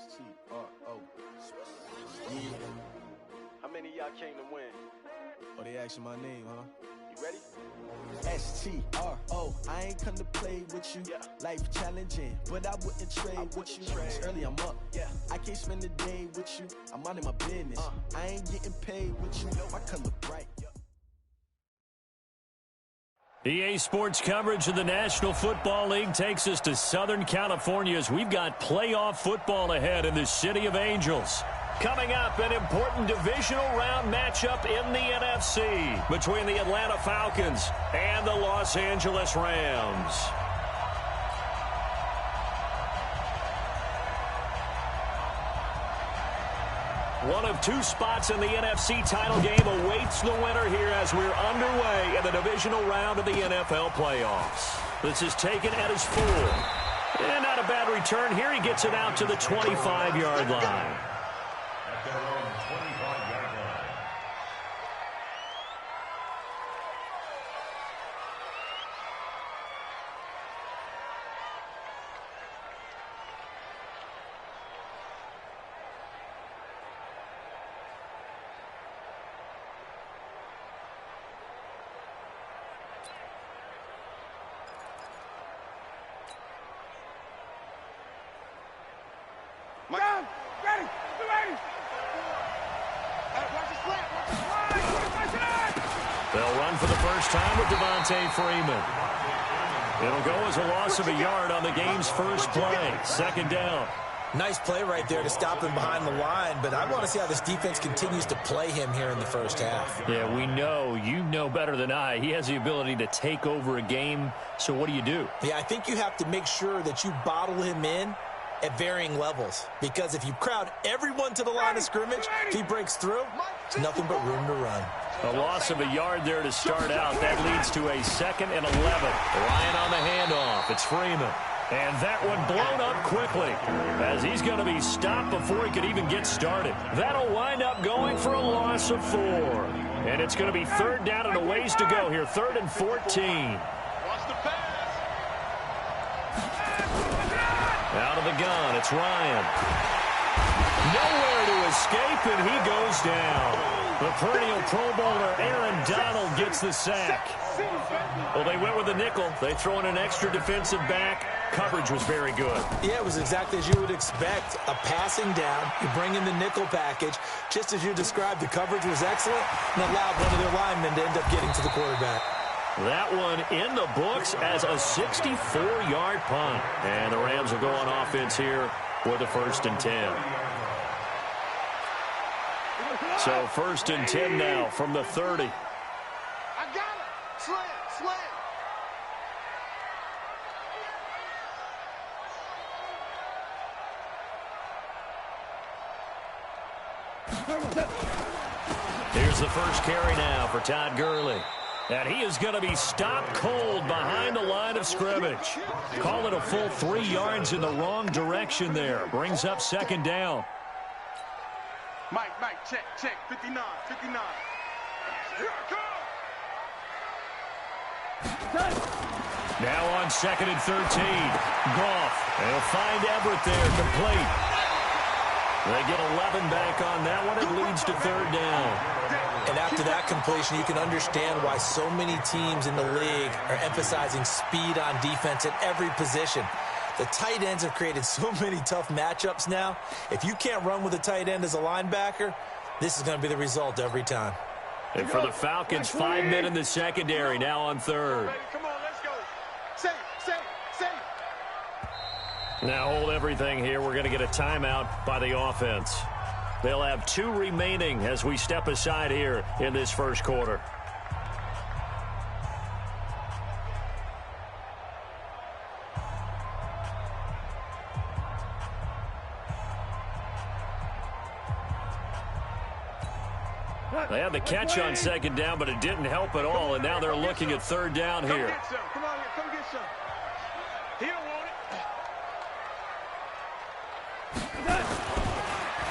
S-T-R-O. Yeah. How many of y'all came to win? Oh, they asking my name, huh? You ready? S-T-R-O. I ain't come to play with you. Yeah. Life challenging, but I wouldn't trade with you. It's early, I'm up. Yeah. I can't spend the day with you. I'm minding my business. I ain't getting paid with you. My color bright. EA Sports coverage of the National Football League takes us to Southern California as we've got playoff football ahead in the City of Angels. Coming up, an important divisional round matchup in the NFC between the Atlanta Falcons and the Los Angeles Rams. One of two spots in the NFC title game awaits the winner here as we're underway in the divisional round of the NFL playoffs. This is taken at his full. And not a bad return here. He gets it out to the 25-yard line. They'll run for the first time with Devontae Freeman. It'll go as a loss of a yard on the game's first play. Second down. Nice play right there to stop him behind the line, but I want to see how this defense continues to play him here in the first half. Yeah, we know. You know better than I. He has the ability to take over a game, so what do you do? Yeah, I think you have to make sure that you bottle him in at varying levels, because if you crowd everyone to the line of scrimmage, if he breaks through, it's nothing but room to run. A loss of a yard there to start out. That leads to a 2nd and 11. Ryan on the handoff. It's Freeman. And that one blown up quickly as he's going to be stopped before he could even get started. That'll wind up going for a loss of 4. And it's going to be 3rd down and a ways to go here. 3rd and 14. Out of the gun, it's Ryan. Nowhere to escape, and he goes down. The perennial Pro Bowler Aaron Donald gets the sack. Well, they went with the nickel. They throw in an extra defensive back. Coverage was very good. Yeah, it was exactly as you would expect. A passing down. You bring in the nickel package. Just as you described, the coverage was excellent and allowed one of their linemen to end up getting to the quarterback. That one in the books as a 64-yard punt. And the Rams will go on offense here with a 1st and 10. So 1st and 10 now from the 30. I got it. Slam. Here's the first carry now for Todd Gurley. And he is going to be stopped cold behind the line of scrimmage. Call it a full 3 yards in the wrong direction there. Brings up 2nd down. Mike, check. 59. Here I come. Now on 2nd and 13. Goff. They'll find Everett there, complete. They get 11 back on that one. It leads to 3rd down. And after that completion, you can understand why so many teams in the league are emphasizing speed on defense at every position. The tight ends have created so many tough matchups now. If you can't run with a tight end as a linebacker, this is going to be the result every time. And for the Falcons, 5 men in the secondary, now on 3rd. Come on, let's go. Save. Now hold everything here. We're going to get a timeout by the offense. They'll have 2 remaining as we step aside here in this first quarter. They had the catch on 2nd down, but it didn't help at all, and now they're looking at 3rd down here. Come on, come get some. He don't want it.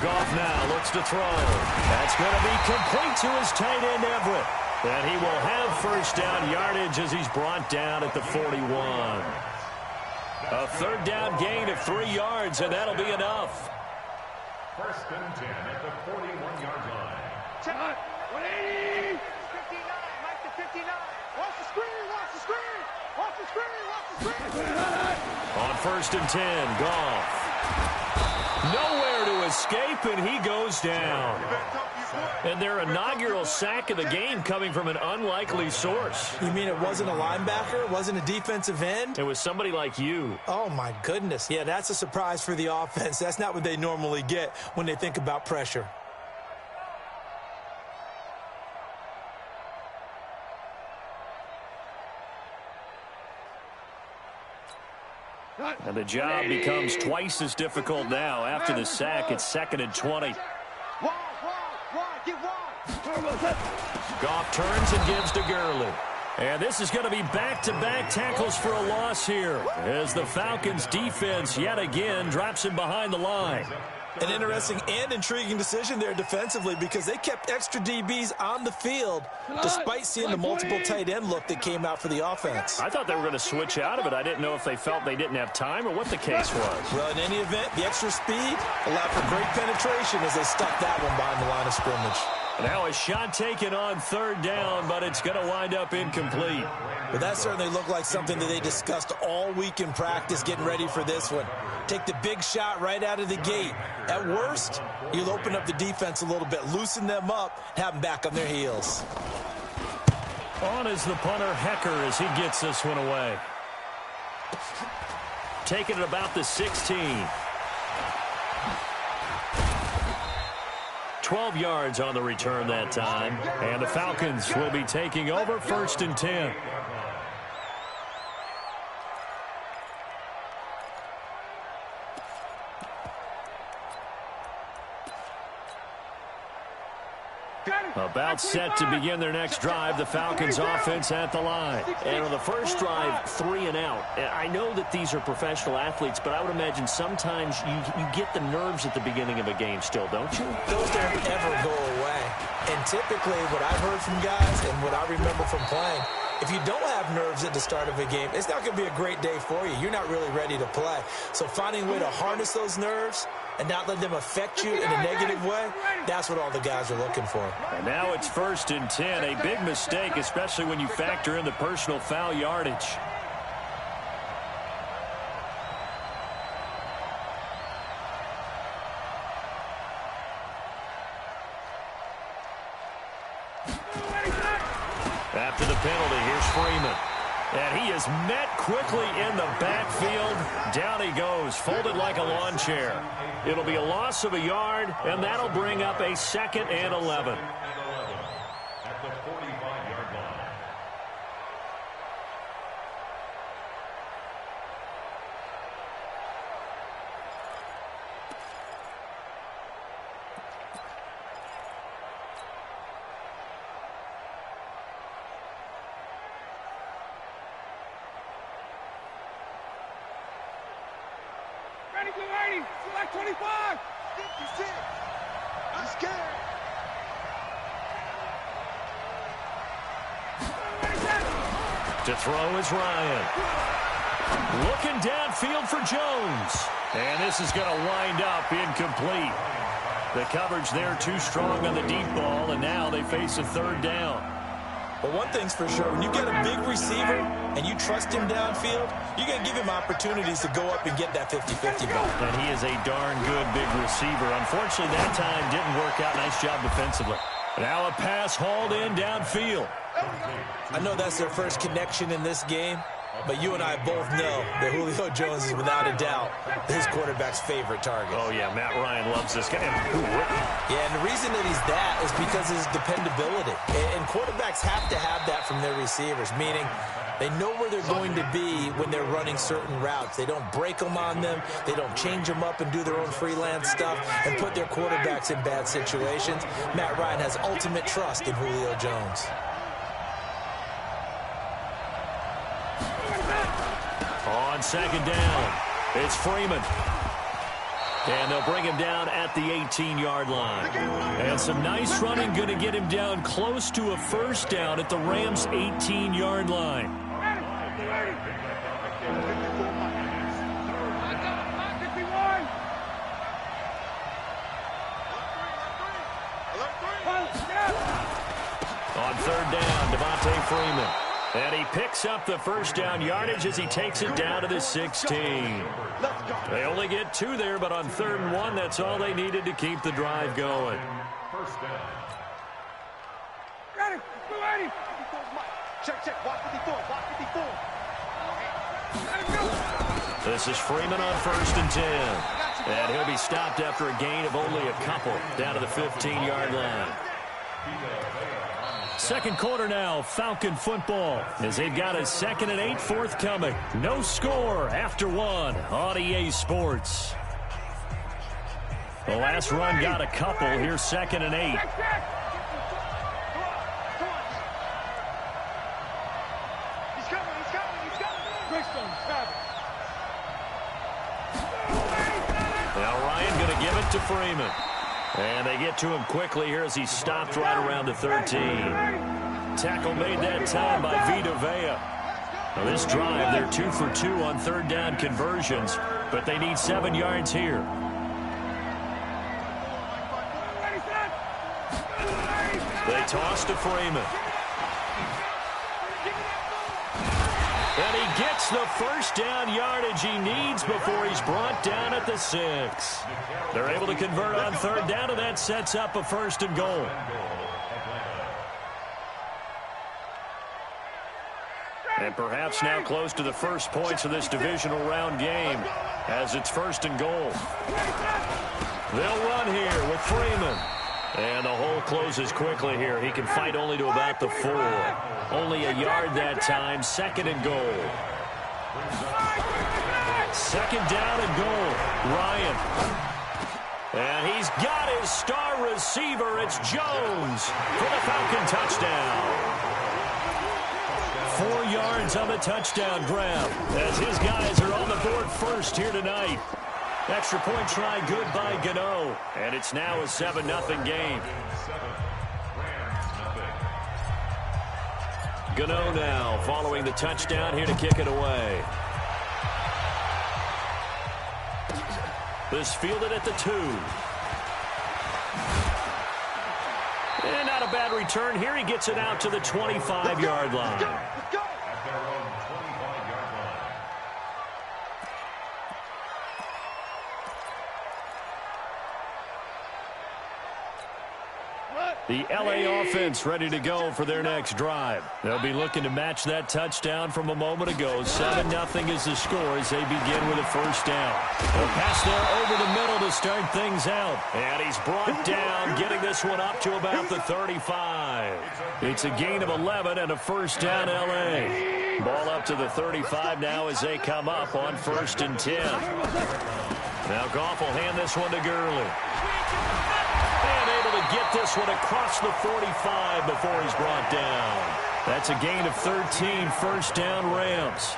Goff now looks to throw. That's going to be complete to his tight end, Everett. And he will have 1st down yardage as he's brought down at the 41. A 3rd down gain of 3 yards, and that'll be enough. First and 10 at the 41-yard line. 180! 59, Mike to 59. Watch the screen, watch the screen! Watch the screen, watch the screen! On first and 10, Goff. Nowhere to escape, and he goes down. And their inaugural sack of the game coming from an unlikely source. You mean it wasn't a linebacker? It wasn't a defensive end? It was somebody like you. Oh, my goodness. Yeah, that's a surprise for the offense. That's not what they normally get when they think about pressure. And the job becomes twice as difficult now. After the sack, it's 2nd and 20. Goff turns and gives to Gurley. And this is going to be back-to-back tackles for a loss here as the Falcons defense yet again drops him behind the line. An interesting and intriguing decision there defensively because they kept extra DBs on the field despite seeing the multiple tight end look that came out for the offense. I thought they were going to switch out of it. I didn't know if they felt they didn't have time or what the case was. Well, in any event, the extra speed allowed for great penetration as they stuck that one behind the line of scrimmage. Now a shot taken on 3rd down, but it's going to wind up incomplete. But that certainly looked like something that they discussed all week in practice getting ready for this one. Take the big shot right out of the gate. At worst, you'll open up the defense a little bit, loosen them up, have them back on their heels. On is the punter, Hecker, as he gets this one away. Taking it about the 16. 12 yards on the return that time. And the Falcons will be taking over 1st and 10. About set to begin their next drive, the Falcons offense at the line. And on the first drive, 3 and out. I know that these are professional athletes, but I would imagine sometimes you get the nerves at the beginning of a game still, don't you? Those don't ever go away. And typically what I've heard from guys and what I remember from playing, if you don't have nerves at the start of a game, it's not going to be a great day for you. You're not really ready to play. So finding a way to harness those nerves and not let them affect you in a negative way, that's what all the guys are looking for. And now it's 1st and 10, a big mistake, especially when you factor in the personal foul yardage. After the penalty, here's Freeman. And he is met quickly in the backfield. Down he goes, folded like a lawn chair. It'll be a loss of a yard, and that'll bring up a 2nd and 11. At the 45-yard line. Ready, go 80, select 25. 56. I'm scared. To throw is Ryan. Looking downfield for Jones. And this is going to wind up incomplete. The coverage there too strong on the deep ball, and now they face a 3rd down. But one thing's for sure, when you get a big receiver and you trust him downfield, you're going to give him opportunities to go up and get that 50-50 ball. And he is a darn good big receiver. Unfortunately, that time didn't work out. Nice job defensively. Now a pass hauled in downfield. I know that's their first connection in this game, but you and I both know that Julio Jones is without a doubt his quarterback's favorite target. Oh, yeah, Matt Ryan loves this guy. Who wouldn't? Yeah, and the reason that he's that is because of his dependability. And quarterbacks have to have that from their receivers, meaning they know where they're going to be when they're running certain routes. They don't break them on them. They don't change them up and do their own freelance stuff and put their quarterbacks in bad situations. Matt Ryan has ultimate trust in Julio Jones. On 2nd down, it's Freeman. And they'll bring him down at the 18-yard line. And some nice running going to get him down close to a 1st down at the Rams' 18-yard line. third down, Devontae Freeman. And he picks up the first down yardage as he takes it down to the 16. They only get 2 there, but on 3rd and 1, that's all they needed to keep the drive going. First down. Ready. Ready. Check. Watch 54. Watch 54. This is Freeman on 1st and 10. And he'll be stopped after a gain of only a couple down to the 15-yard line. Second quarter now, Falcon football, as they've got a 2nd and 8 forthcoming. No score after 1 on EA Sports. The last run got a couple. Here's 2nd and 8. He's coming. Now Ryan going to give it to Freeman. And they get to him quickly here as he stopped right around the 13. Tackle made that time by Vita Vea. Now this drive, they're 2 for 2 on 3rd down conversions, but they need 7 yards here. They toss to Freeman. And he gets the first down yardage he needs before he's brought down at the 6. They're able to convert on 3rd down, and that sets up a 1st and goal. And perhaps now close to the first points of this divisional round game as it's 1st and goal. They'll run here with Freeman. And the hole closes quickly here. He can fight only to about the 4. Only a yard that time. 2nd and goal. 2nd down and goal. Ryan. And he's got his star receiver. It's Jones for the Falcon touchdown. 4 yards on the touchdown grab as his guys are on the board first here tonight. Extra point try good by Gano. And it's now a 7-0 game. Gano now following the touchdown here to kick it away. This fielded at the 2. And not a bad return here. He gets it out to the 25-yard line. The LA offense ready to go for their next drive. They'll be looking to match that touchdown from a moment ago. 7-0 is the score as they begin with a 1st down. They'll pass there over the middle to start things out. And he's brought down, getting this one up to about the 35. It's a gain of 11 and a 1st down LA. Ball up to the 35 now as they come up on 1st and 10. Now Goff will hand this one to Gurley. And able to get this one across the 45 before he's brought down. That's a gain of 13, 1st down Rams.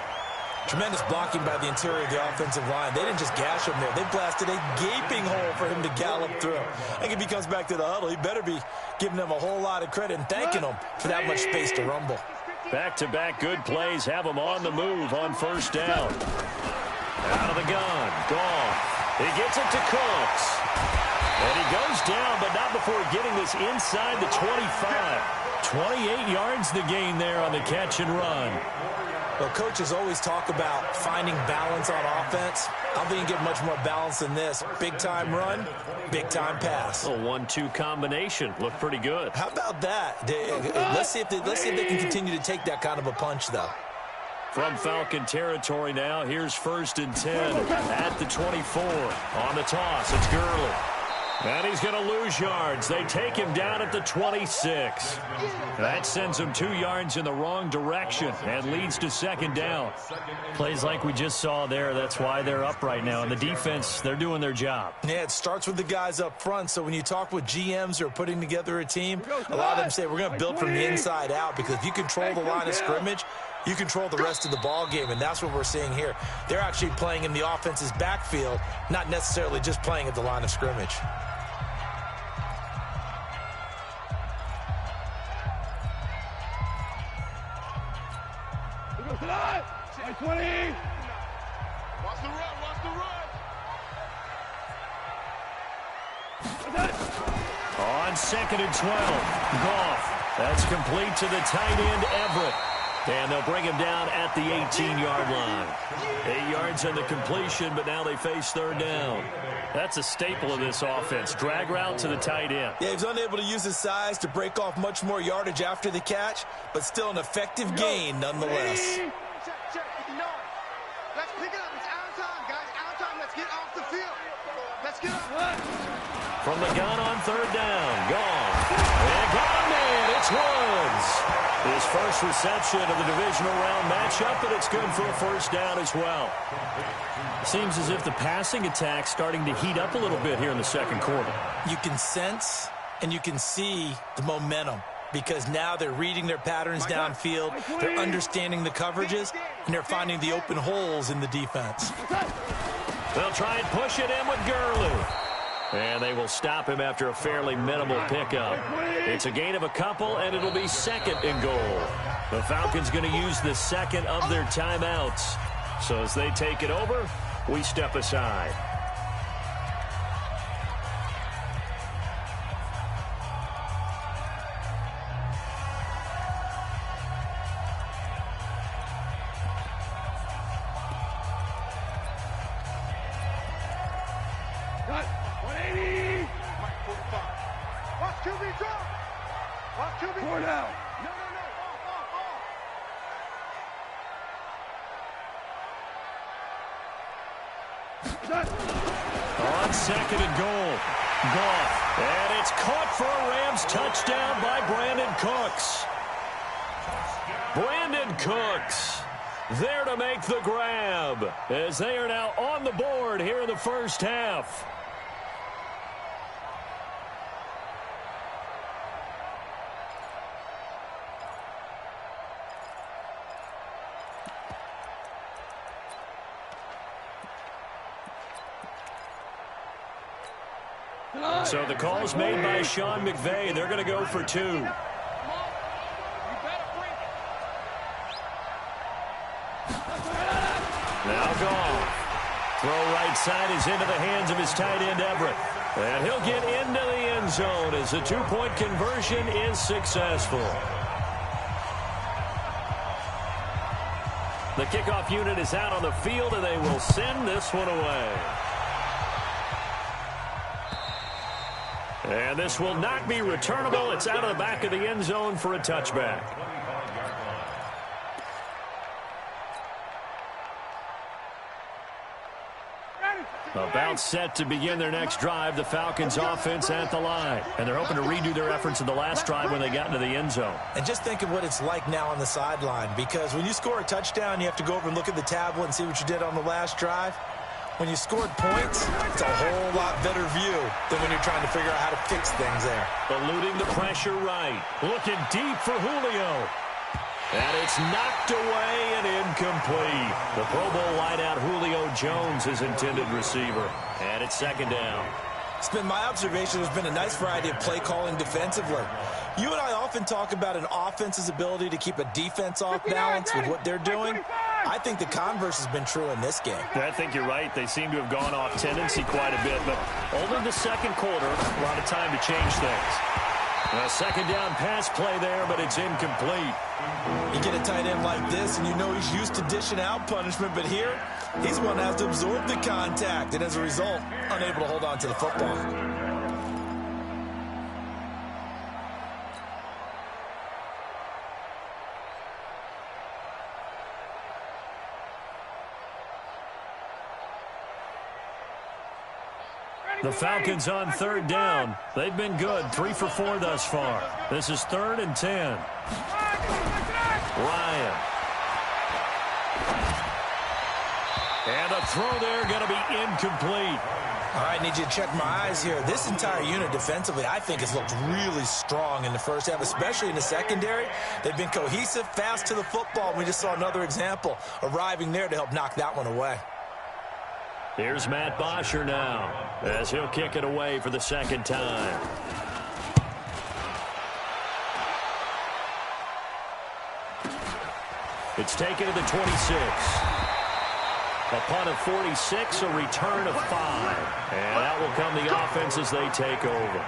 Tremendous blocking by the interior of the offensive line. They didn't just gash him there. They blasted a gaping hole for him to gallop through. I think if he comes back to the huddle, he better be giving them a whole lot of credit and thanking them for that much space to rumble. Back-to-back good plays have him on the move on 1st down. Out of the gun, Goff. He gets it to Cooks. And he goes down, but not before getting this inside the 25. 28 yards the gain there on the catch and run. Well, coaches always talk about finding balance on offense. I don't think you get much more balance than this. Big-time run, big-time pass. A 1-2 combination. Looked pretty good. How about that? Let's see if they can continue to take that kind of a punch, though. From Falcon territory now, here's 1st and 10 at the 24. On the toss, it's Gurley. And he's going to lose yards. They take him down at the 26. That sends him 2 yards in the wrong direction and leads to 2nd down. Plays like we just saw there. That's why they're up right now. And the defense, they're doing their job. Yeah, it starts with the guys up front. So when you talk with GMs who are putting together a team, a lot of them say we're going to build from the inside out, because if you control the line of scrimmage, you control the rest of the ball game, and that's what we're seeing here. They're actually playing in the offense's backfield, not necessarily just playing at the line of scrimmage. Watch the run, watch the run. On 2nd and 12, Goff. That's complete to the tight end, Everett. And they'll bring him down at the 18-yard line. 8 yards on the completion, but now they face third down. That's a staple of this offense. Drag route to the tight end. Yeah, he's unable to use his size to break off much more yardage after the catch, but still an effective gain nonetheless. Check. Let's pick it up. It's our time, guys. Our time. Let's get off the field. Let's get up. From the gun on third down. Gone. And got him in. It's Woods. His first reception of the divisional round matchup, but it's good for a first down as well. Seems as if the passing attack's starting to heat up a little bit here in the second quarter. You can sense and you can see the momentum because now they're reading their patterns downfield, they're understanding the coverages, and they're finding the open holes in the defense. They'll try and push it in with Gurley. And they will stop him after a fairly minimal pickup. It's a gain of a couple, and it'll be second and goal. The Falcons going to use the second of their timeouts. So as they take it over, we step aside. On second and goal. Goff. And it's caught for a Rams touchdown by Brandon Cooks. Brandon Cooks there to make the grab as they are now on the board here in the first half. So the call's made by Sean McVay. They're going to go for two. Now Goff. Throw right side is into the hands of his tight end, Everett. And he'll get into the end zone as the two-point conversion is successful. The kickoff unit is out on the field, and they will send this one away. And this will not be returnable. It's out of the back of the end zone for a touchback. About set to begin their next drive, the Falcons offense at the line. And they're hoping to redo their efforts in the last drive when they got into the end zone. And just think of what it's like now on the sideline, because when you score a touchdown, you have to go over and look at the tablet and see what you did on the last drive. When you scored points, it's a whole lot better view than when you're trying to figure out how to fix things there. Eluding the pressure right. Looking deep for Julio. And it's knocked away and incomplete. The Pro Bowl wideout Julio Jones is intended receiver. And it's second down. It's been my observation there's been a nice variety of play calling defensively. You and I often talk about an offense's ability to keep a defense off balance with what they're doing. I think the converse has been true in this game. I think you're right. They seem to have gone off tendency quite a bit, but only the second quarter, a lot of time to change things. A second down pass play there, but it's incomplete. You get a tight end like this, and you know he's used to dishing out punishment, but here, he's one that has to absorb the contact, and as a result, unable to hold on to the football. The Falcons on third down. They've been good, 3 for 4 thus far. This is 3rd and 10. Ryan. And a throw there going to be incomplete. All right, need you to check my eyes here. This entire unit defensively, I think, has looked really strong in the first half, especially in the secondary. They've been cohesive, fast to the football. We just saw another example arriving there to help knock that one away. Here's Matt Bosher now as he'll kick it away for the second time. It's taken to the 26. A punt of 46, a return of 5. And that will come the offense as they take over.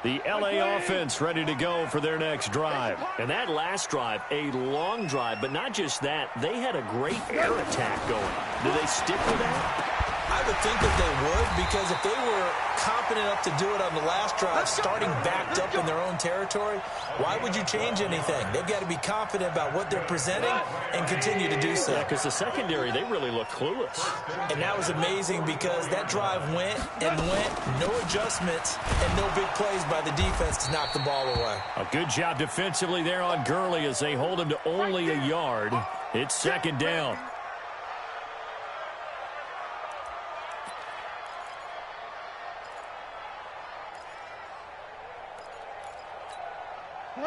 The LA offense ready to go for their next drive. And that last drive, a long drive, but not just that. They had a great air attack going. Do they stick with that? I would think that they would, because if they were confident enough to do it on the last drive, starting backed up in their own territory, why would you change anything? They've got to be confident about what they're presenting and continue to do so. Yeah, because the secondary, they really look clueless. And that was amazing because that drive went and went, no adjustments, and no big plays by the defense to knock the ball away. A good job defensively there on Gurley as they hold him to only a yard. It's second down.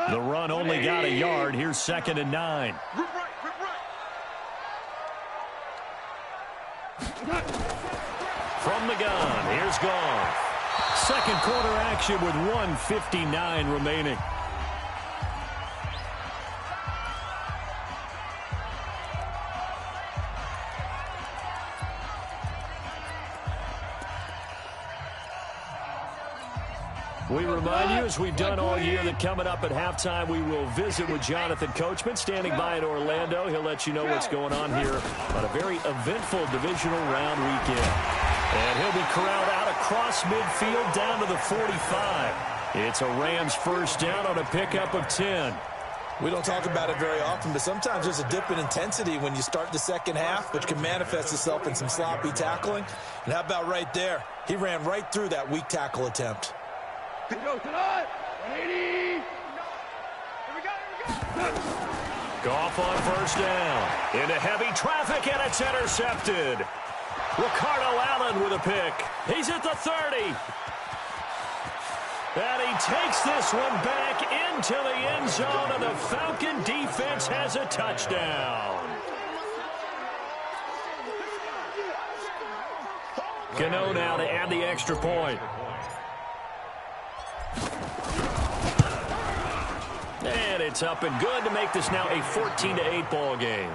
The run only got a yard. Here's 2nd and 9. From the gun, here's Goff. Second quarter action with 1:59 remaining. We remind you, as we've done all year, that coming up at halftime, we will visit with Jonathan Coachman, standing by in Orlando. He'll let you know what's going on here on a very eventful divisional round weekend. And he'll be corralled out across midfield down to the 45. It's a Rams first down on a pickup of 10. We don't talk about it very often, but sometimes there's a dip in intensity when you start the second half, which can manifest itself in some sloppy tackling. And how about right there? He ran right through that weak tackle attempt. Goff on first down. Into heavy traffic, and it's intercepted. Ricardo Allen with a pick. He's at the 30. And he takes this one back into the end zone, and the Falcon defense has a touchdown. Cano now to add the extra point. And it's up and good to make this now a 14-8 ball game.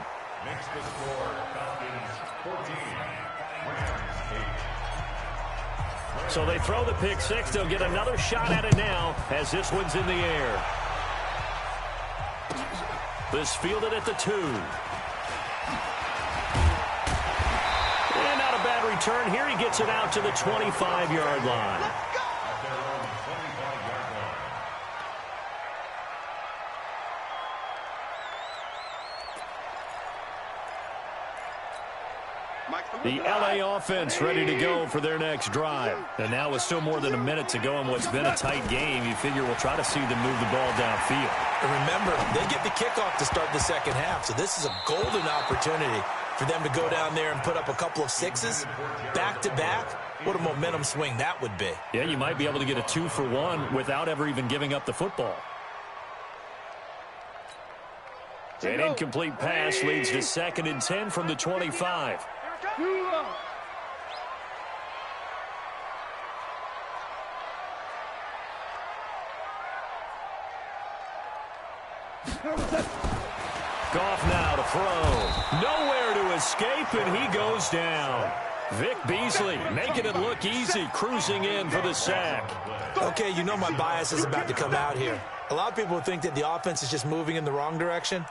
Next to score, Falcons 14, Rams 8. So they throw the pick six. They'll get another shot at it now as this one's in the air. This fielded at the 2. And not a bad return here. He gets it out to the 25-yard line. At their own 25-yard line. The LA offense ready to go for their next drive. And now with still more than a minute to go in what's been a tight game, you figure we'll try to see them move the ball downfield. And remember, they get the kickoff to start the second half, so this is a golden opportunity for them to go down there and put up a couple of sixes back-to-back. What a momentum swing that would be. Yeah, you might be able to get a 2-for-1 without ever even giving up the football. An incomplete pass leads to 2nd and 10 from the 25. Goff now to throw. Nowhere to escape, and he goes down. Vic Beasley making it look easy, cruising in for the sack. Okay, you know my bias is about to come out here. A lot of people think that the offense is just moving in the wrong direction.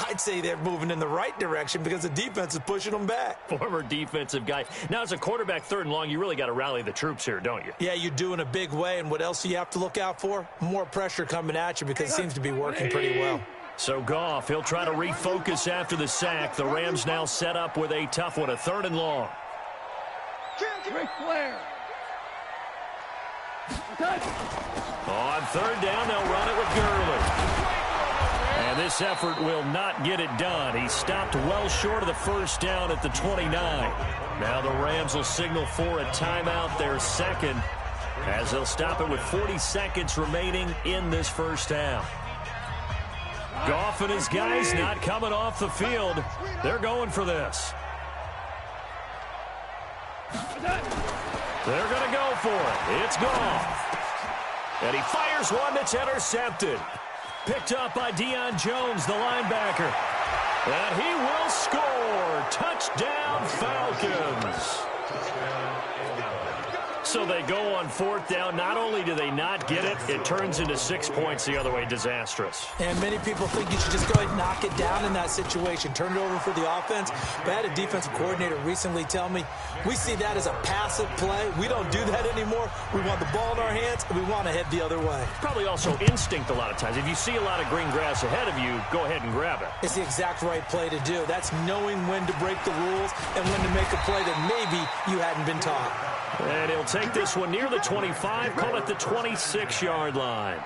I'd say they're moving in the right direction because the defense is pushing them back. Former defensive guy. Now, as a quarterback 3rd and long, you really got to rally the troops here, don't you? Yeah, you do in a big way, and what else do you have to look out for? More pressure coming at you because it seems to be working pretty well. So Goff, he'll try to refocus after the sack. The Rams now set up with a tough one, a 3rd and long. Ric Flair. On 3rd down, they'll run it with Gurley. And this effort will not get it done. He stopped well short of the first down at the 29. Now the Rams will signal for a timeout, their second, as they'll stop it with 40 seconds remaining in this first half. Goff and his guys not coming off the field. They're going for this. They're going to go for it. It's Goff. And he fires one that's intercepted. Picked up by Deion Jones, the linebacker. And he will score. Touchdown, Falcons. So they go on 4th down. Not only do they not get it, it turns into 6 points the other way. Disastrous. And many people think you should just go ahead and knock it down in that situation. Turn it over for the offense. But I had a defensive coordinator recently tell me, we see that as a passive play. We don't do that anymore. We want the ball in our hands, and we want to head the other way. Probably also instinct a lot of times. If you see a lot of green grass ahead of you, go ahead and grab it. It's the exact right play to do. That's knowing when to break the rules and when to make a play that maybe you hadn't been taught. And he'll take this one near the 25, call it the 26-yard line.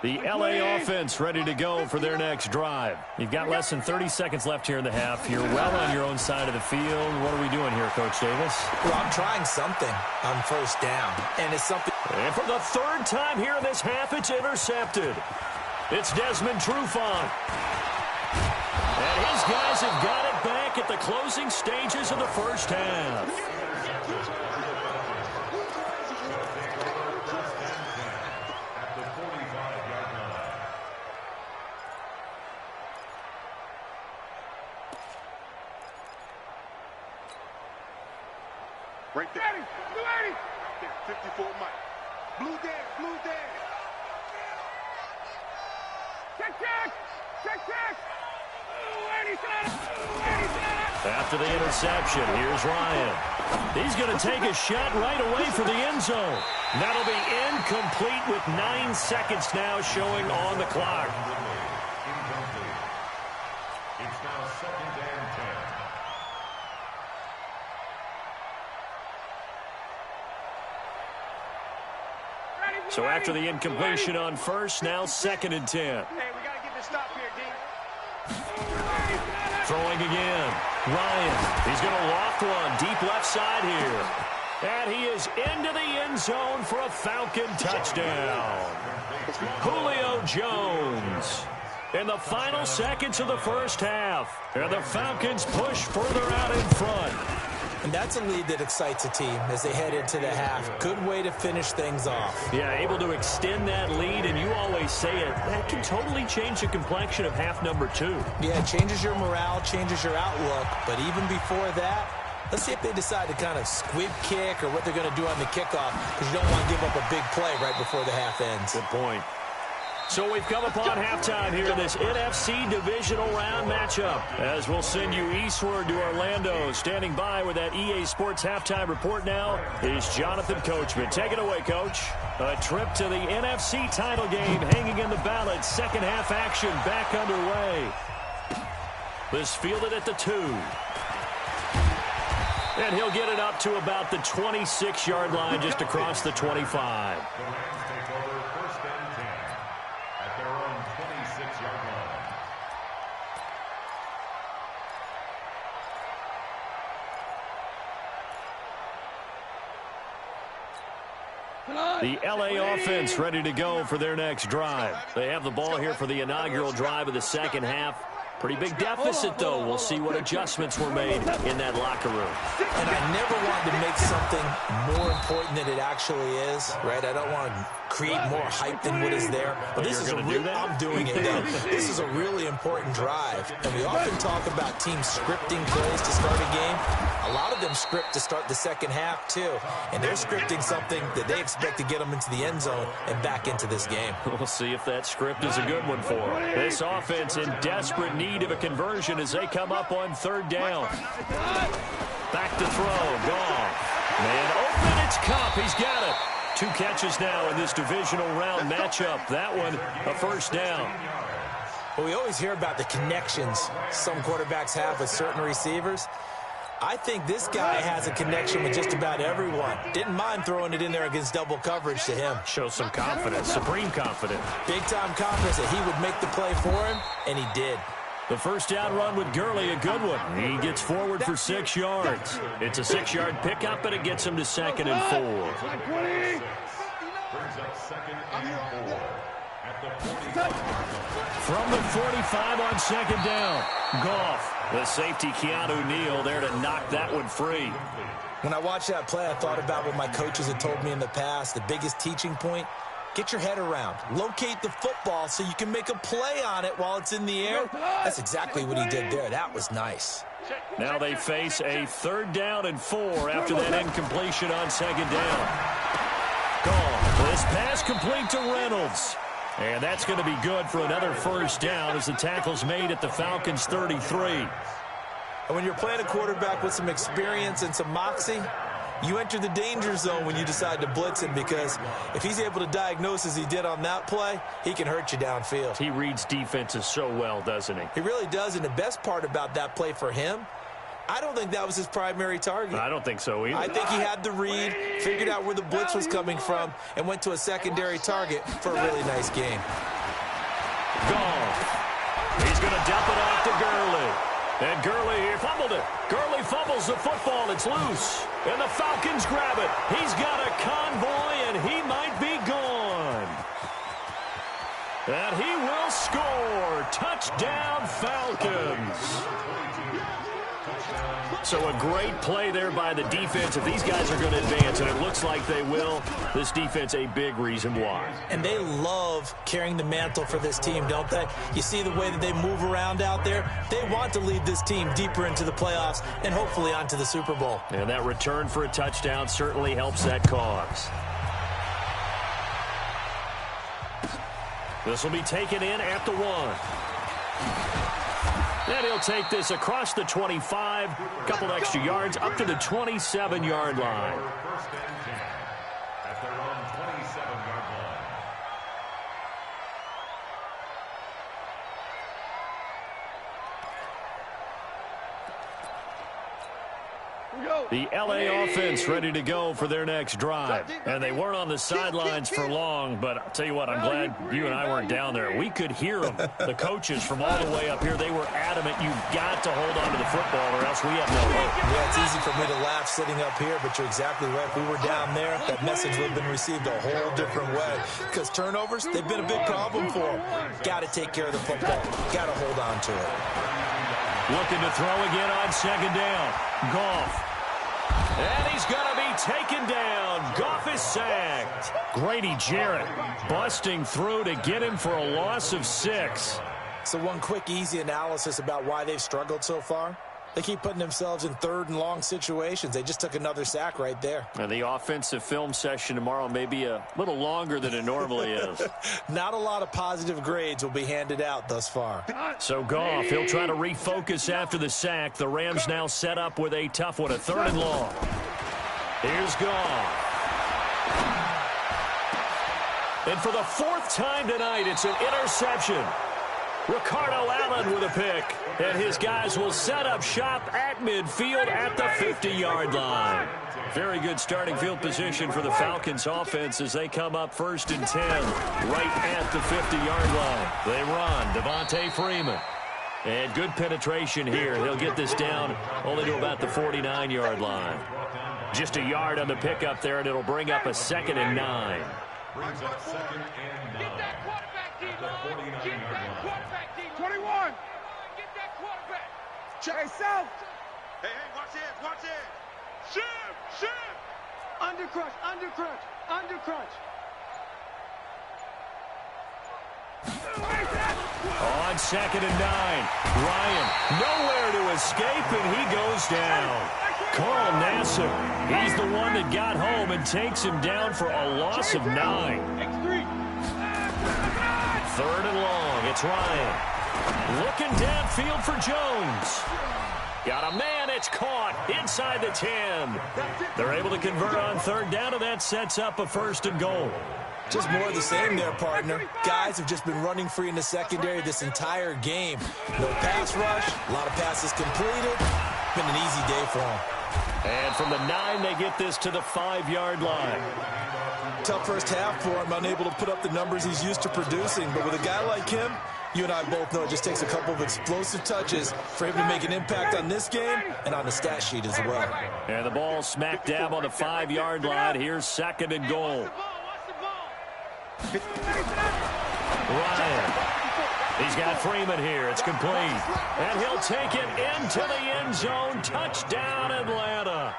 The LA offense ready to go for their next drive. You've got less than 30 seconds left here in the half. You're well on your own side of the field. What are we doing here, Coach Davis? Well, I'm trying something on 1st down, and it's something. And for the 3rd time here in this half, it's intercepted. It's Desmond Trufant. And his guys have got it back at the closing stages of the 1st half. Right there. 54 Mike. Blue dead, blue dead. Check. After the interception, here's Ryan. He's going to take a shot right away for the end zone. That'll be incomplete with 9 seconds now showing on the clock. It's now 2nd and 10. So after the incompletion on 1st, now 2nd and 10. Hey, we got to get this stop here, D. Throwing again. Ryan, he's going to loft one deep left side here. And he is into the end zone for a Falcon touchdown. Julio Jones. In the final seconds of the 1st half. And the Falcons push further out in front. And that's a lead that excites a team as they head into the half. Good way to finish things off. Yeah, able to extend that lead, and you always say it, that can totally change the complexion of half number 2. Yeah, it changes your morale, changes your outlook. But even before that, let's see if they decide to kind of squib kick or what they're going to do on the kickoff, because you don't want to give up a big play right before the half ends. Good point. So we've come upon halftime here in this NFC Divisional Round matchup. As we'll send you eastward to Orlando. Standing by with that EA Sports Halftime Report now is Jonathan Coachman. Take it away, Coach. A trip to the NFC title game hanging in the balance. 2nd half action back underway. This fielded at the 2. And he'll get it up to about the 26-yard line just across the 25. The LA offense ready to go for their next drive. They have the ball here for the inaugural drive of the 2nd half. Pretty big deficit, though. We'll see what adjustments were made in that locker room. And I never wanted to make something more important than it actually is, right? I don't want to create more hype than what is there. But this is I'm doing it, though. This is a really important drive. And we often talk about teams scripting plays to start a game. A lot of them script to start the 2nd half, too. And they're scripting something that they expect to get them into the end zone and back into this game. We'll see if that script is a good one for them. This offense in desperate need of a conversion as they come up on 3rd down. Back to throw. Goff. Man open. It's Cup. He's got it. 2 catches now in this divisional round matchup. That one a 1st down. Well, we always hear about the connections some quarterbacks have with certain receivers. I think this guy has a connection with just about everyone. Didn't mind throwing it in there against double coverage to him. Shows some confidence, supreme confidence. Big-time confidence that he would make the play for him, and he did. The 1st down run with Gurley, a good one. He gets forward for 6 yards. It's a 6-yard pickup, and it gets him to 2nd and 4. Brings up 2nd and 4 at the 45. From the 45 on 2nd down. Goff The safety, Keanu Neal, there to knock that one free. When I watched that play, I thought about what my coaches had told me in the past. The biggest teaching point, get your head around. Locate the football so you can make a play on it while it's in the air. That's exactly what he did there. That was nice. Now they face a 3rd down and 4 after that incompletion on 2nd down. Gone. This pass complete to Reynolds. And that's going to be good for another 1st down as the tackle's made at the Falcons' 33. And when you're playing a quarterback with some experience and some moxie, you enter the danger zone when you decide to blitz him, because if he's able to diagnose as he did on that play, he can hurt you downfield. He reads defenses so well, doesn't he? He really does, and the best part about that play for him, I don't think that was his primary target. I don't think so either. I think he had the read, figured out where the blitz was coming from, and went to a secondary target for a really nice game. Gone. He's going to dump it off to Gurley. And Gurley here fumbled it. Gurley fumbles the football. It's loose. And the Falcons grab it. He's got a convoy, and he might be gone. And he will score. Touchdown, Falcons. So a great play there by the defense. If these guys are going to advance, and it looks like they will, this defense a big reason why. And they love carrying the mantle for this team, don't they? You see the way that they move around out there? They want to lead this team deeper into the playoffs and hopefully onto the Super Bowl. And that return for a touchdown certainly helps that cause. This will be taken in at the 1. And he'll take this across the 25, a couple extra yards, up to the 27-yard line. First and 10 at their own 27-yard line. The LA offense ready to go for their next drive. And they weren't on the sidelines for long, but I'll tell you what, I'm glad you and I weren't down there. We could hear them. The coaches from all the way up here, they were adamant, you've got to hold on to the football or else we have no hope. Yeah, it's easy for me to laugh sitting up here, but you're exactly right. If we were down there, that message would have been received a whole different way. Because turnovers, they've been a big problem for them. Got to take care of the football. Got to hold on to it. Looking to throw again on 2nd down. Goff. And he's going to be taken down. Goff is sacked. Grady Jarrett busting through to get him for a loss of 6. So one quick, easy analysis about why they've struggled so far. They keep putting themselves in 3rd and long situations. They just took another sack right there. And the offensive film session tomorrow may be a little longer than it normally is. Not a lot of positive grades will be handed out thus far. So Goff, he'll try to refocus after the sack. The Rams now set up with a tough one, a 3rd and long. Here's Goff. And for the 4th time tonight, it's an interception. Ricardo Allen with a pick. And his guys will set up shop at midfield at the 50-yard line. Very good starting field position for the Falcons offense as they come up 1st and 10 right at the 50-yard line. They run. Devontae Freeman. And good penetration here. He'll get this down only to about the 49-yard line. Just a yard on the pickup there, and it'll bring up a 2nd and 9. Brings up 2nd and 9. Get that quarterback, D. At the 49-yard Get that line. quarterback, D. 21. Get that quarterback. Check south. Hey, watch it, watch it. Shift. Undercrunch. On 2nd and 9, Ryan nowhere to escape, and he goes down. Carl Nassib, he's the one that got home and takes him down for a loss of 9. 3rd and long, it's Ryan. Looking downfield for Jones. Got a man, it's caught inside the 10. They're able to convert on 3rd down, and that sets up a 1st and goal. Just more of the same there, partner. Guys have just been running free in the secondary this entire game. No pass rush, a lot of passes completed. Been an easy day for them. And from the 9, they get this to the 5-yard line. Tough first half for him, unable to put up the numbers he's used to producing. But with a guy like him, you and I both know it just takes a couple of explosive touches for him to make an impact on this game and on the stat sheet as well. And the ball smack dab on the 5-yard line. Here's 2nd and goal. Ryan. He's got Freeman here. It's complete. And he'll take it into the end zone. Touchdown, Atlanta.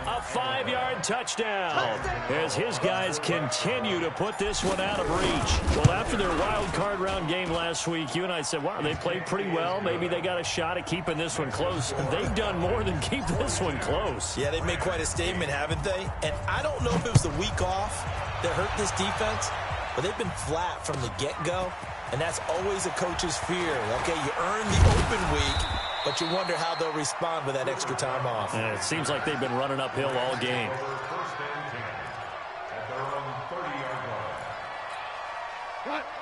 A 5-yard touchdown as his guys continue to put this one out of reach. Well, after their wild card round game last week, you and I said, wow, they played pretty well. Maybe they got a shot at keeping this one close. They've done more than keep this one close. Yeah, they've made quite a statement, haven't they? And I don't know if it was the week off that hurt this defense, but they've been flat from the get-go. And that's always a coach's fear. Okay, you earn the open week, but you wonder how they'll respond with that extra time off. And it seems like they've been running uphill all game.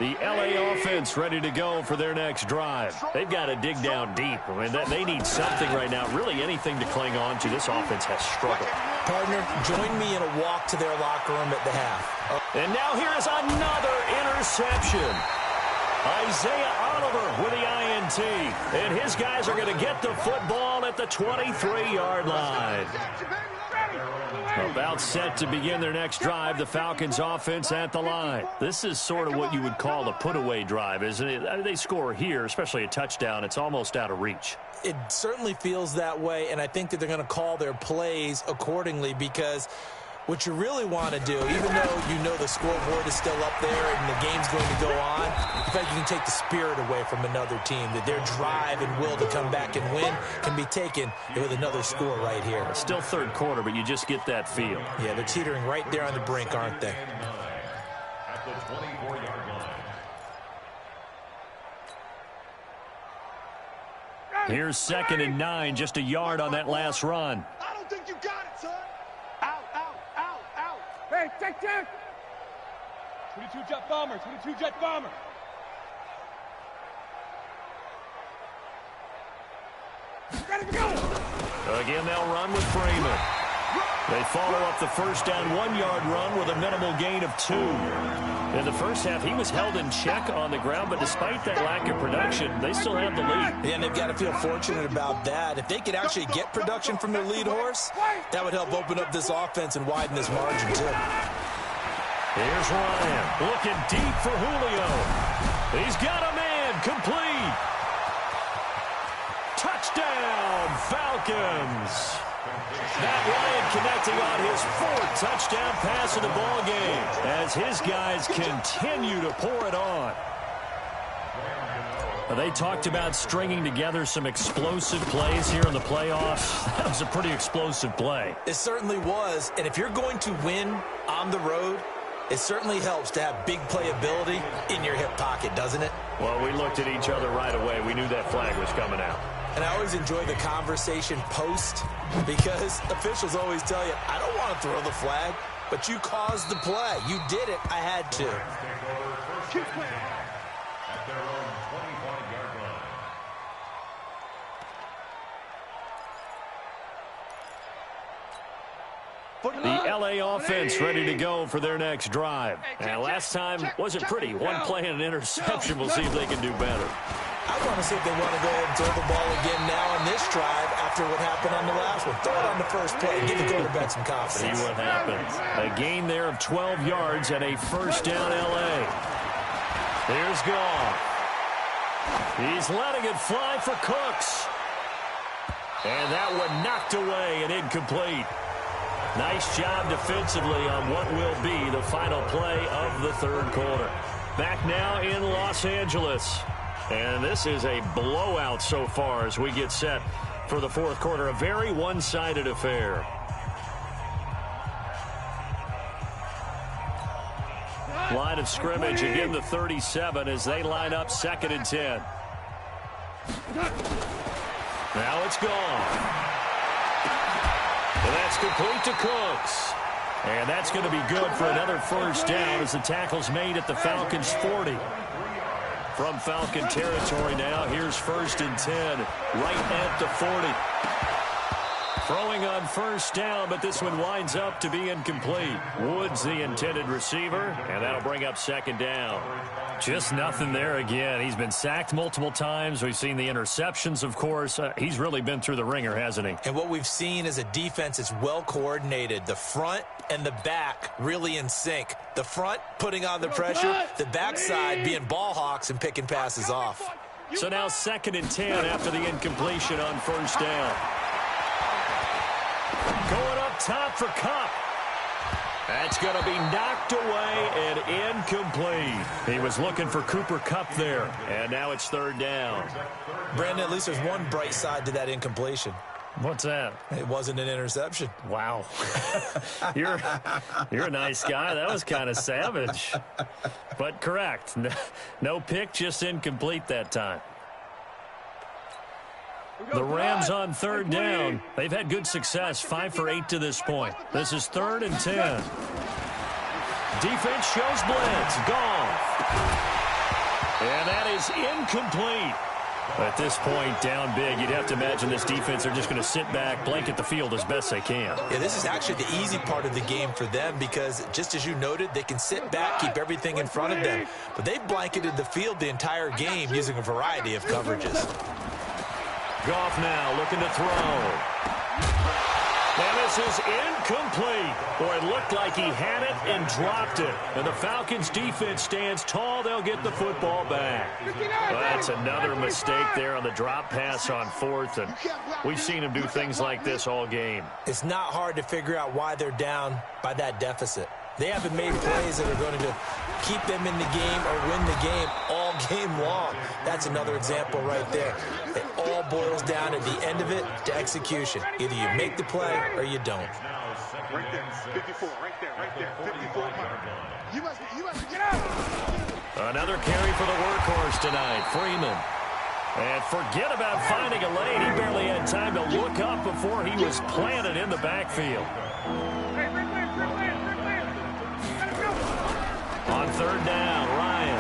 The LA offense ready to go for their next drive. They've got to dig down deep. I mean, they need something right now, really anything to cling on to. This offense has struggled. Partner, join me in a walk to their locker room at the half. And now here is another interception. Isaiah Oliver with the INT. And his guys are going to get the football at the 23-yard line. About set to begin their next drive, the Falcons offense at the line. This is sort of what you would call a put-away drive, isn't it? They score here, especially a touchdown. It's almost out of reach. It certainly feels that way, and I think that they're going to call their plays accordingly because what you really want to do, even though you know the scoreboard is still up there and the game's going to go on, in fact, you can take the spirit away from another team, that their drive and will to come back and win can be taken with another score right here. Still third quarter, but you just get that feel. Yeah, they're teetering right there on the brink, aren't they? At the 24-yard line. Here's 2nd and 9, just a yard on that last run. I don't think you got it, son. Out. Hey, check. 22 jet bomber. Ready to go. Again, they'll run with Freeman. They follow up the first down 1-yard run with a minimal gain of 2. In the first half, he was held in check on the ground, but despite that lack of production, they still have the lead. Yeah, and they've got to feel fortunate about that. If they could actually get production from their lead horse, that would help open up this offense and widen this margin, too. Here's Ryan looking deep for Julio. He's got a man, complete. Touchdown, Falcons. Matt Ryan connecting on his 4th touchdown pass of the ball game as his guys continue to pour it on. They talked about stringing together some explosive plays here in the playoffs. That was a pretty explosive play. It certainly was, and if you're going to win on the road, it certainly helps to have big playability in your hip pocket, doesn't it? Well, we looked at each other right away. We knew that flag was coming out. And I always enjoy the conversation post because officials always tell you, I don't want to throw the flag, but you caused the play. You did it. I had to. Keep playing at their own 25-yard line. The LA offense ready to go for their next drive. And last time wasn't pretty. One play and an interception. We'll see if they can do better. I want to see if they want to go ahead and throw the ball again now on this drive after what happened on the last one. Throw it on the first play. Give the quarterback some confidence. See what happens. A gain there of 12 yards and a first down LA. Here's Goff. He's letting it fly for Cooks. And that one knocked away and incomplete. Nice job defensively on what will be the final play of the third quarter. Back now in Los Angeles. And this is a blowout so far as we get set for the fourth quarter. A very one-sided affair. Line of scrimmage, again the 37 as they line up 2nd and 10. Now it's gone. And that's complete to Cooks. And that's going to be good for another first down as the tackle's made at the Falcons' 40. From Falcon territory now, here's 1st and 10, right at the 40. Throwing on first down, but this one winds up to be incomplete. Woods the intended receiver, and that'll bring up 2nd down. Just nothing there again. He's been sacked multiple times. We've seen the interceptions, of course. He's really been through the ringer, hasn't he? And what we've seen is a defense that's well coordinated. The front and the back really in sync. The front putting on the pressure, the backside being ball hawks and picking passes off. So now 2nd and 10 after the incompletion on 1st down. Going up top for Kupp. That's going to be knocked away and incomplete. He was looking for Cooper Kupp there, and now it's 3rd down. Brandon, at least there's one bright side to that incompletion. What's that? It wasn't an interception. Wow. You're a nice guy. That was kind of savage. But correct. No pick, just incomplete that time. The Rams on 3rd down. They've had good success, 5 for 8 to this point. This is 3rd and 10. Defense shows blitz. Gone. And that is incomplete. At this point, down big, you'd have to imagine this defense are just going to sit back, blanket the field as best they can. Yeah, this is actually the easy part of the game for them because, just as you noted, they can sit back, keep everything in front of them. But they've blanketed the field the entire game using a variety of coverages. Goff now looking to throw. And this is incomplete. Boy, it looked like he had it and dropped it. And the Falcons defense stands tall. They'll get the football back. Well, that's another mistake there on the drop pass on 4th. And we've seen him do things like this all game. It's not hard to figure out why they're down by that deficit. They haven't made plays that are going to keep them in the game or win the game all game long. That's another example right there. It all boils down at the end of it to execution. Either you make the play or you don't. Right there, 54, right there, 54. You must get out. Another carry for the workhorse tonight, Freeman. And forget about finding a lane. He barely had time to look up before he was planted in the backfield. On 3rd down, Ryan.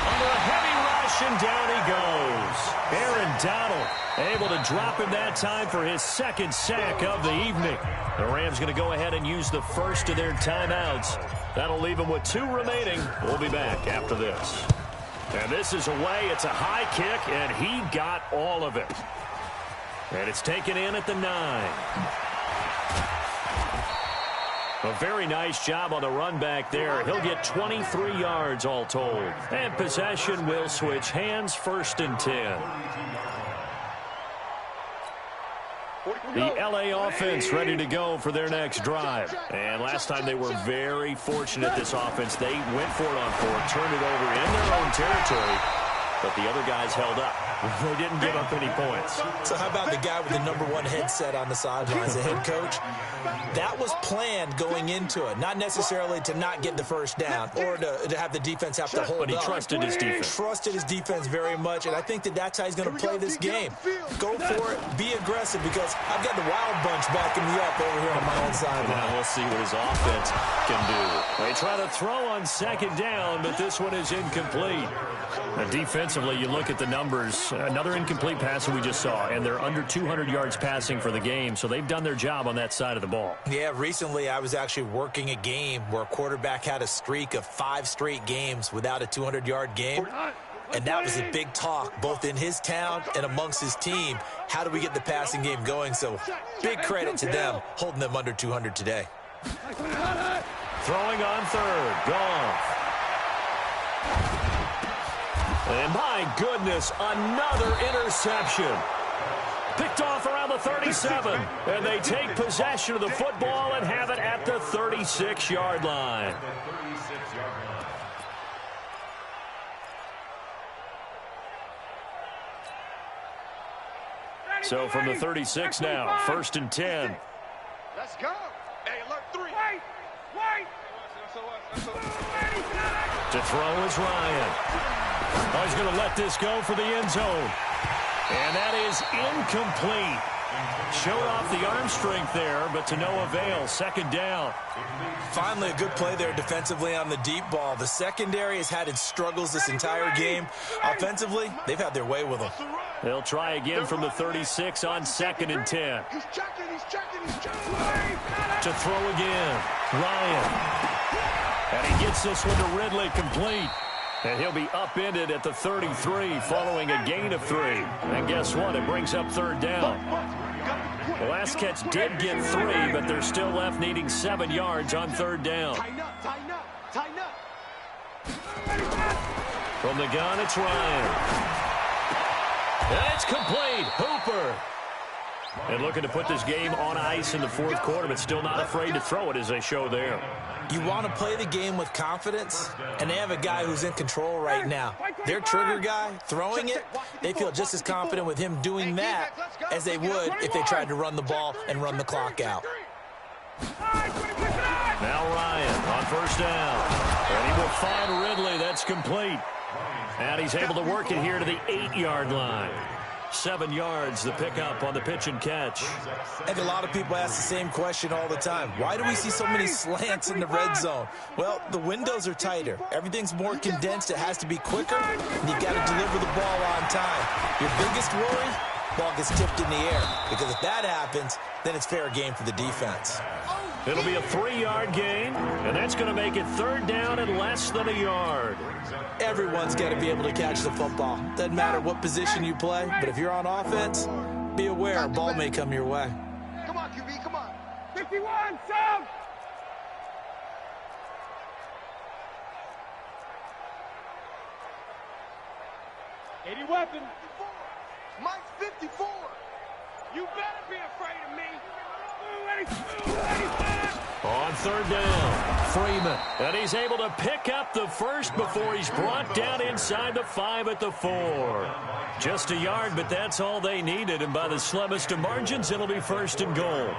Under a heavy rush, and down he goes. Aaron Donald able to drop him that time for his 2nd sack of the evening. The Rams going to go ahead and use the first of their timeouts. That'll leave them with 2 remaining. We'll be back after this. And this is away. It's a high kick, and he got all of it. And it's taken in at the 9. A very nice job on the run back there. He'll get 23 yards all told. And possession will switch hands, 1st and 10. The L.A. offense ready to go for their next drive. And last time they were very fortunate, this offense. They went for it on 4th, turned it over in their own territory, but the other guys held up. They didn't give up any points. So how about the guy with the #1 headset on the sidelines, the head coach? That was planned going into it, not necessarily to not get the first down or to have the defense have to hold up. But he trusted his defense. Trusted his defense very much, and I think that's how he's going to play this game. Go for it, be aggressive, because I've got the wild bunch backing me up over here on my own sideline. Now we'll see what his offense can do. They try to throw on 2nd down, but this one is incomplete. Now, defensively, you look at the numbers. Another incomplete pass that we just saw, and they're under 200 yards passing for the game, so they've done their job on that side of the ball. Yeah, recently I was actually working a game where a quarterback had a streak of 5 straight games without a 200-yard game, and that was a big talk, both in his town and amongst his team. How do we get the passing game going? So big credit to them, holding them under 200 today. Throwing on 3rd, Goff. And my goodness, another interception. Picked off around the 37. And they take possession of the football and have it at the 36-yard line. So from the 36 now, 1st and 10. Let's go. Hey, alert 3. Wait. To throw is Ryan. Oh, he's going to let this go for the end zone. And that is incomplete. Showed off the arm strength there, but to no avail. 2nd down. Finally, a good play there defensively on the deep ball. The secondary has had its struggles this entire game. Offensively, they've had their way with them. They'll try again from the 36 on 2nd and 10. He's checking. To throw again. Ryan. And he gets this one to Ridley complete. And he'll be upended at the 33 following a gain of 3. And guess what? It brings up 3rd down. The last catch did get 3, but they're still left needing 7 yards on 3rd down. Tighten up, tighten up, tighten up. From the gun, it's Ryan. And it's complete. Hooper. And looking to put this game on ice in the 4th quarter, but still not afraid to throw it as they show there. You want to play the game with confidence, and they have a guy who's in control right now. Their trigger guy, throwing it, they feel just as confident with him doing that as they would if they tried to run the ball and run the clock out. Now Ryan on 1st down. And he will find Ridley. That's complete. And he's able to work it here to the 8-yard line. 7 yards, the pickup on the pitch and catch. And a lot of people ask the same question all the time. Why do we see so many slants in the red zone? Well, the windows are tighter. Everything's more condensed. It has to be quicker, and you got to deliver the ball on time. Your biggest worry, ball gets tipped in the air. Because if that happens, then it's fair game for the defense. It'll be a 3-yard gain, and that's going to make it 3rd down and less than a yard. Everyone's got to be able to catch the football. Doesn't matter what position you play, but if you're on offense, be aware a ball may come your way. Come on, QB, come on. 51, Sam! Eighty weapon. Mike's 54. You better be afraid of me. On 3rd down, Freeman. And he's able to pick up the first before he's brought down inside the 5 at the 4. Just a yard, but that's all they needed. And by the slimmest of margins, it'll be 1st and goal.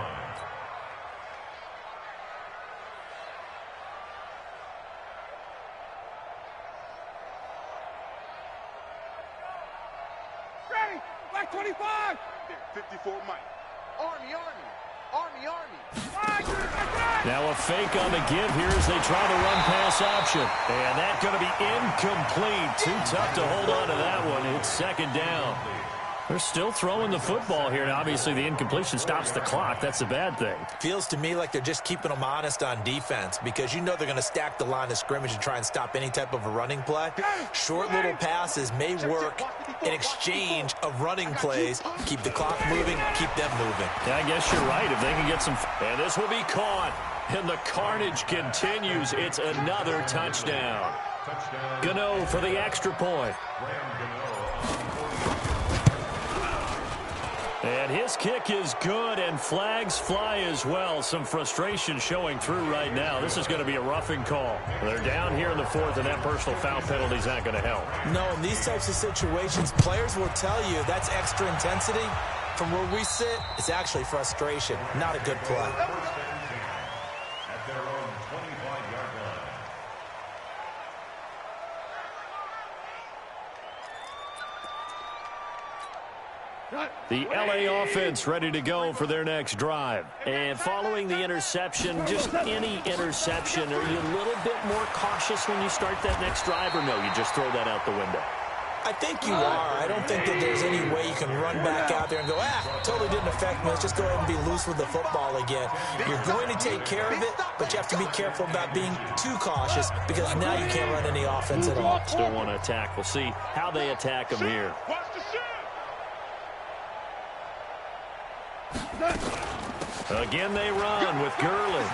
Ready, Black 25. 54 Mike. Army, Army. Army, Army. Now a fake on the give here as they try the run-pass option. And that's going to be incomplete. Too tough to hold on to that one. It's 2nd down. They're still throwing the football here. And obviously, the incompletion stops the clock. That's a bad thing. Feels to me like they're just keeping them honest on defense because you know they're going to stack the line of scrimmage and try and stop any type of a running play. Short little passes may work in exchange of running plays. Keep the clock moving, keep them moving. Yeah, I guess you're right. If they can get some... And this will be caught. And the carnage continues. It's another touchdown. Gano for the extra point. And his kick is good, and flags fly as well. Some frustration showing through right now. This is going to be a roughing call. They're down here in the 4th, and that personal foul penalty is not going to help. No, in these types of situations, players will tell you that's extra intensity. From where we sit, it's actually frustration, not a good play. At their own 25-yard line. The LA offense ready to go for their next drive. And following the interception, just any interception, are you a little bit more cautious when you start that next drive, or no, you just throw that out the window? I think you are. I don't think that there's any way you can run back out there and go, totally didn't affect me. Let's just go ahead and be loose with the football again. You're going to take care of it, but you have to be careful about being too cautious because now you can't run any offense at all. Still want to attack. We'll see how they attack them here. Again they run with Gurley.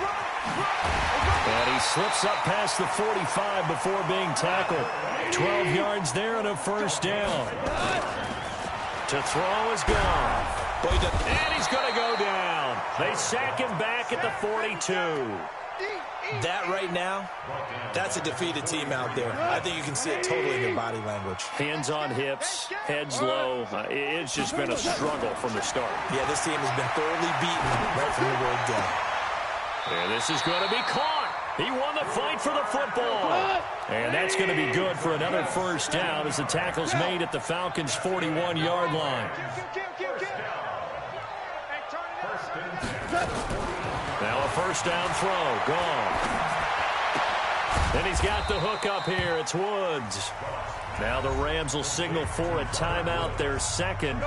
And he slips up past the 45 before being tackled. 12 yards there and a 1st down. To throw is gone. And he's going to go down. They sack him back at the 42. That right now, that's a defeated team out there. I think you can see it totally in their body language. Hands on hips, heads low. It's just been a struggle from the start. Yeah, this team has been thoroughly beaten right from the word go. And this is going to be caught. He won the fight for the football. And that's going to be good for another 1st down as the tackle's made at the Falcons' 41-yard line. Now a 1st down throw. Gone. And he's got the hook up here. It's Woods. Now the Rams will signal for a timeout, their 2nd,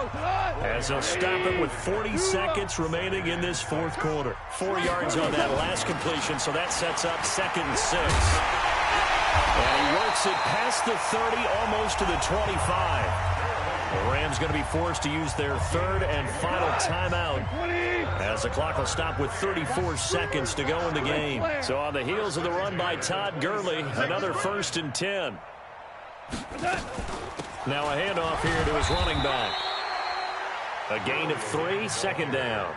as they'll stop it with 40 seconds remaining in this 4th quarter. 4 yards on that last completion, so that sets up 2nd and 6. And he works it past the 30, almost to the 25. The Rams going to be forced to use their third and final timeout as the clock will stop with 34 seconds to go in the game. So on the heels of the run by Todd Gurley, another 1st and 10. Now a handoff here to his running back. A gain of 3, 2nd down.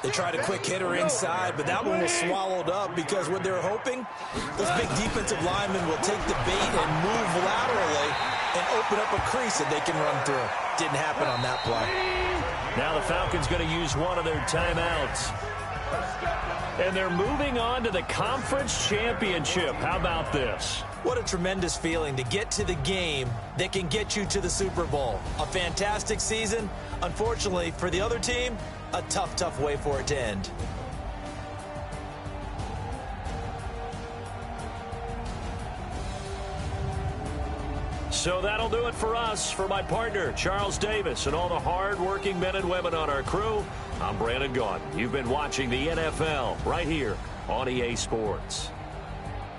They tried a quick hitter inside, but that one was swallowed up because what they were hoping, those big defensive linemen will take the bait and move laterally and open up a crease that they can run through. Didn't happen on that play. Now the Falcons going to use one of their timeouts. And they're moving on to the conference championship. How about this? What a tremendous feeling to get to the game that can get you to the Super Bowl. A fantastic season. Unfortunately, for the other team, a tough, tough way for it to end. So that'll do it for us. For my partner, Charles Davis, and all the hard-working men and women on our crew, I'm Brandon Gaudin. You've been watching the NFL right here on EA Sports.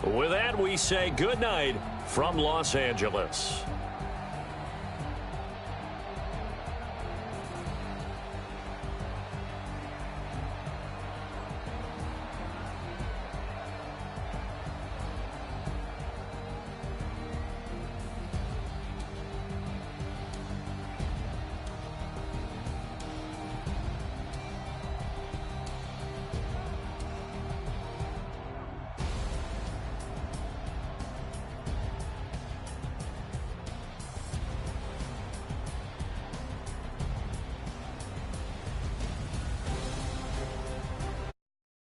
With that, we say good night from Los Angeles.